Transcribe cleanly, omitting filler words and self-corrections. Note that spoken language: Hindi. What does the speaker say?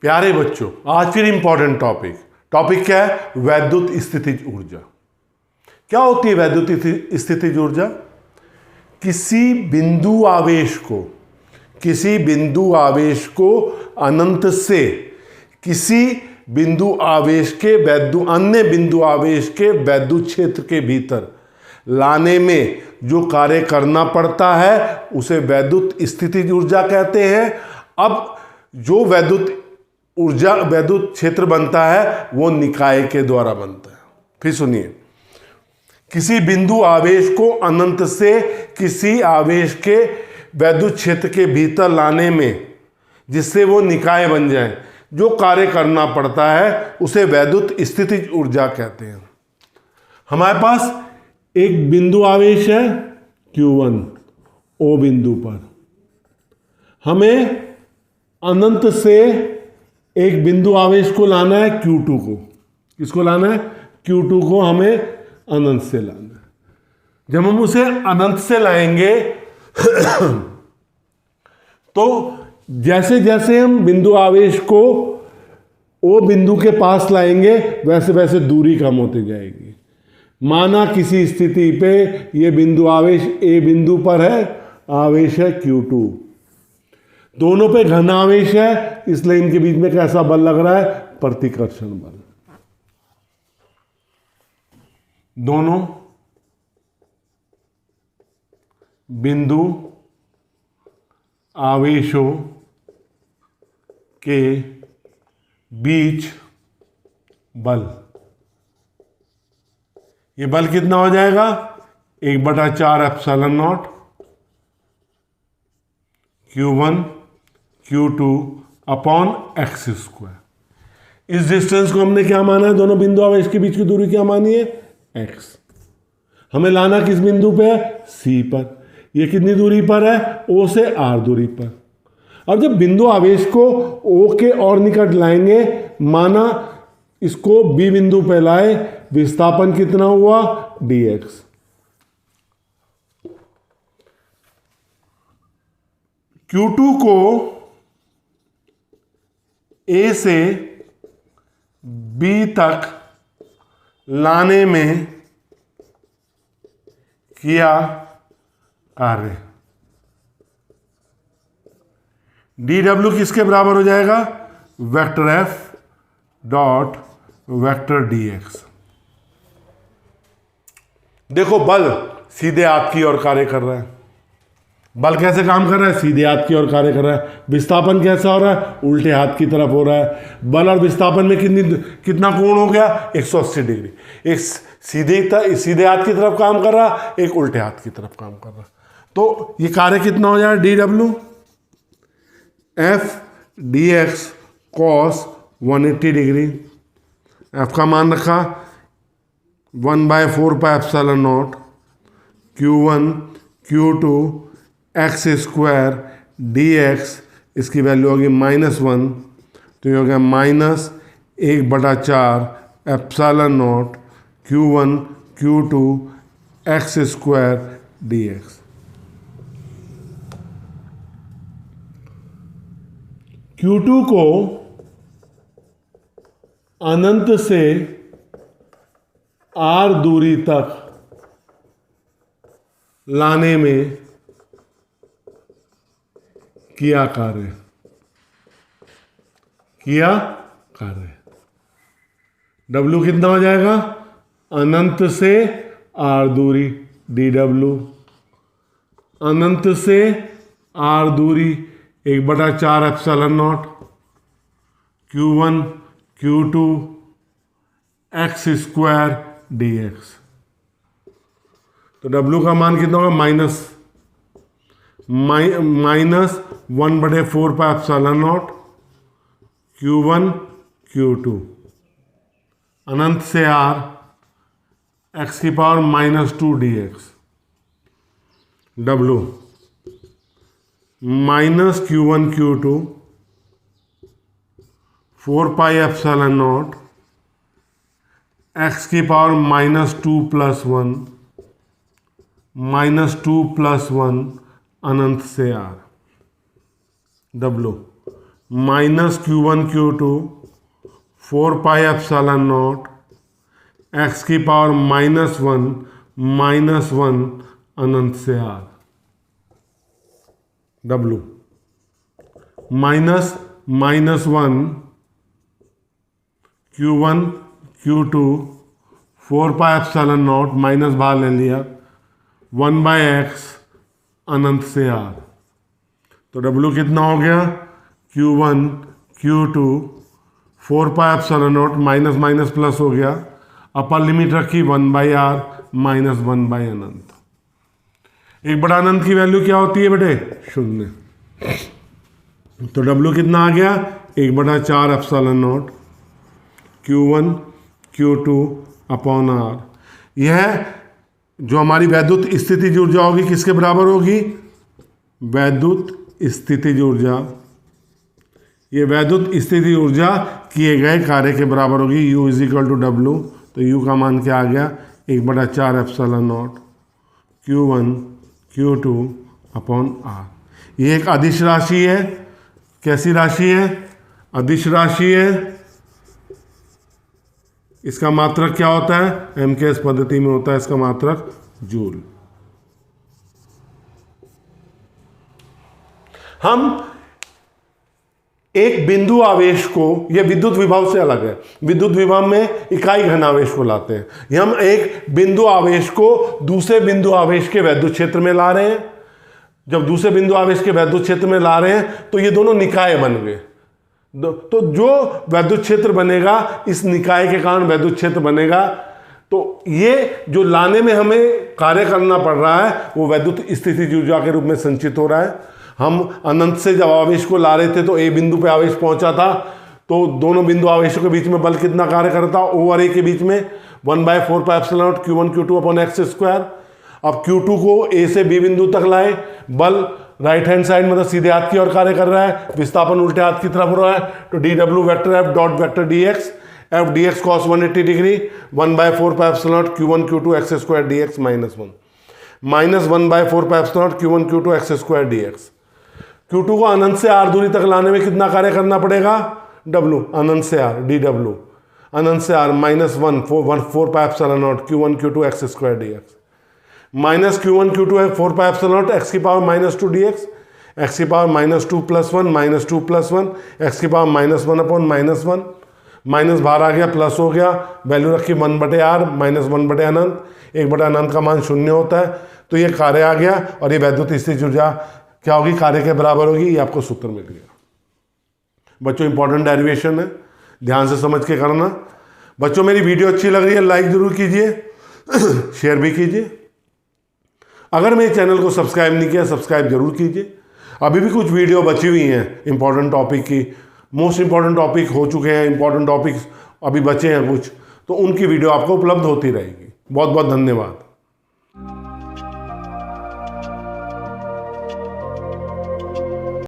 प्यारे बच्चों, आज फिर इंपॉर्टेंट टॉपिक क्या है? वैद्युत स्थितिज ऊर्जा। क्या होती है वैद्युत स्थितिज ऊर्जा? किसी बिंदु आवेश को अनंत से किसी बिंदु आवेश के अन्य बिंदु आवेश के वैद्युत क्षेत्र के भीतर लाने में जो कार्य करना पड़ता है उसे वैद्युत स्थितिज ऊर्जा कहते हैं। अब जो वैद्युत क्षेत्र बनता है वो निकाय के द्वारा बनता है। फिर सुनिए, किसी बिंदु आवेश को अनंत से किसी आवेश के वैद्युत क्षेत्र के भीतर लाने में जिससे वो निकाय बन जाए, जो कार्य करना पड़ता है उसे वैद्युत स्थितिज ऊर्जा कहते हैं। हमारे पास एक बिंदु आवेश है Q1 O बिंदु पर, हमें अनंत से एक बिंदु आवेश को लाना है Q2 को। किसको लाना है? Q2 को हमें अनंत से लाना है। जब हम उसे अनंत से लाएंगे तो जैसे जैसे हम बिंदु आवेश को O बिंदु के पास लाएंगे वैसे वैसे दूरी कम होती जाएगी। माना किसी स्थिति पे ये बिंदु आवेश A बिंदु पर है, आवेश है Q2, दोनों पे घन आवेश है, इसलिए इनके बीच में कैसा बल लग रहा है? प्रतिकर्षण बल। दोनों बिंदु आवेशों के बीच बल, ये बल कितना हो जाएगा? 1/4 epsilon not Q1 Q2 upon x square. इस डिस्टेंस को हमने क्या माना है? दोनों बिंदु आवेश के बीच की दूरी क्या मानी है? x। हमें लाना किस बिंदु पे है? C पर। ये कितनी दूरी पर है? O से R दूरी पर। अब जब बिंदु आवेश को O के और निकट लाएंगे, माना इसको B बिंदु पे लाए, विस्थापन कितना हुआ? dx। Q2 को A से B तक लाने में किया कार्य dw किसके बराबर हो जाएगा? Vector F dot vector dx। देखो, बल सीधे हाथ की ओर कार्य कर रहा है। बल कैसे काम कर रहा है? सीधे हाथ की ओर कार्य कर रहा है। विस्थापन कैसा हो रहा है? उल्टे हाथ की तरफ हो रहा है। बल और विस्थापन में कितना कोण हो गया? 180 डिग्री। एक सीधे हाथ की तरफ काम कर रहा, एक उल्टे हाथ की तरफ काम कर रहा। तो ये कार्य कितना हो जाएगा? dw F dx cos 180 degree. F का मान रखा 1/4 pi epsilon not Q1 Q2 x square dx, इसकी वैल्यू होगी -1, तो ये हो गया -1/4 epsilon not Q1 Q2 x square dx। Q2 को अनंत से R दूरी तक लाने में किया कार्य W कितना हो जाएगा? अनंत से R दूरी dw, अनंत से R दूरी 1/4 epsilon not Q1 Q2 x square dx। तो W का मान कितना होगा? -1/4 pi epsilon not Q1 Q2 अनंत से R x की power -2 dx। W -Q1 Q2 4 pi epsilon not x की पावर -2 + 1 -2 + 1 अनंत से r, W -q1 q2 4 pi epsilon not x की पावर -1 अनंत से r, W -1 q1 q2 4 pi epsilon not minus बाहर ले लिया 1/x अनंत से r। तो W कितना हो गया q1 q2 4 pi epsilon not minus minus plus हो गया, अपर लिमिट रखी 1/r माइनस 1 अनंत। 1/अनंत की वैल्यू क्या होती है बेटे? 0। तो W कितना आ गया 1/4 epsilon not q1 q2 upon r। यह जो हमारी वैद्युत स्थितिज ऊर्जा होगी किसके बराबर होगी? वैद्युत स्थितिज ऊर्जा। ये वैद्युत स्थितिज ऊर्जा किए गए कार्य के बराबर होगी। U = W। तो U का मान क्या आ गया 1/4 epsilon not q1 q2 upon r। ये एक अदिश राशि है। कैसी राशि है? अदिश राशि है। इसका मात्रक क्या होता है? MKS पद्धति में होता है इसका मात्रक जूल। हम एक बिंदु आवेश को, यह विद्युत विभव से अलग है, विद्युत विभव में इकाई घन आवेश को लाते हैं। हम एक बिंदु आवेश को दूसरे बिंदु आवेश के वैद्युत क्षेत्र में ला रहे हैं। जब दूसरे बिंदु आवेश के वैद्युत क्षेत्र में ला रहे हैं तो ये दोनों निकाय बन गए। तो जो वैद्युत क्षेत्र बनेगा, इस निकाय के कारण वैद्युत क्षेत्र बनेगा। तो ये जो लाने में हमें कार्य करना पड़ रहा है वो वैद्युत स्थितिज ऊर्जा के रूप में संचित हो रहा है। हम अनंत से जब आवेश को ला रहे थे तो ए बिंदु पे आवेश पहुंचा था, तो दोनों बिंदु आवेशों के बीच में बल कितना कार्य करता? O और A के बीच में 1/4 pi epsilon not q1 q2 upon x²। अब q2 को A से B बिंदु तक लाए, बल राइट हैंड साइड मतलब सीधे हाथ की ओर कार्य कर रहा है, विस्थापन उल्टे हाथ की तरफ हो रहा है। तो dw vector f dot vector dx, f dx cos 180 degree 1/4 pi epsilon not q1 q2 x² dx -1 1/4 pi epsilon not q1 q2 x² dx। q2 को अनंत से r दूरी तक लाने में कितना कार्य करना पड़ेगा? W अनंत से r dw अनंत से r -4 pi epsilon not q1 q2 x² dx minus q1 q2 है 4 pi epsilon नॉट x की पावर -2 dx, x की पावर -2 + 1 -2 + 1 x की पावर -1 अपॉन -1, माइनस बाहर आ गया प्लस हो गया, वैल्यू रखी 1/r माइनस 1/अनंत। 1/अनंत का मान 0 होता है। तो ये कार्य आ गया और ये वैद्युत स्थितिज ऊर्जा क्या होगी? कार्य के बराबर होगी। ये आपको सूत्र मिल गया। बच्चों इंपॉर्टेंट डेरिवेशन है, ध्यान से समझ के करना। बच्चों मेरी वीडियो अच्छी लग रही है लाइक जरूर कीजिए, शेयर भी कीजिए। अगर मेरे चैनल को सब्सक्राइब नहीं किया सब्सक्राइब जरूर कीजिए। अभी भी कुछ वीडियो बची हुई हैं इंपॉर्टेंट टॉपिक की, मोस्ट इंपॉर्टेंट टॉपिक हो चुके हैं, इंपॉर्टेंट टॉपिक्स अभी बचे हैं कुछ, तो उनकी वीडियो आपको उपलब्ध होती रहेगी। बहुत बहुत धन्यवाद।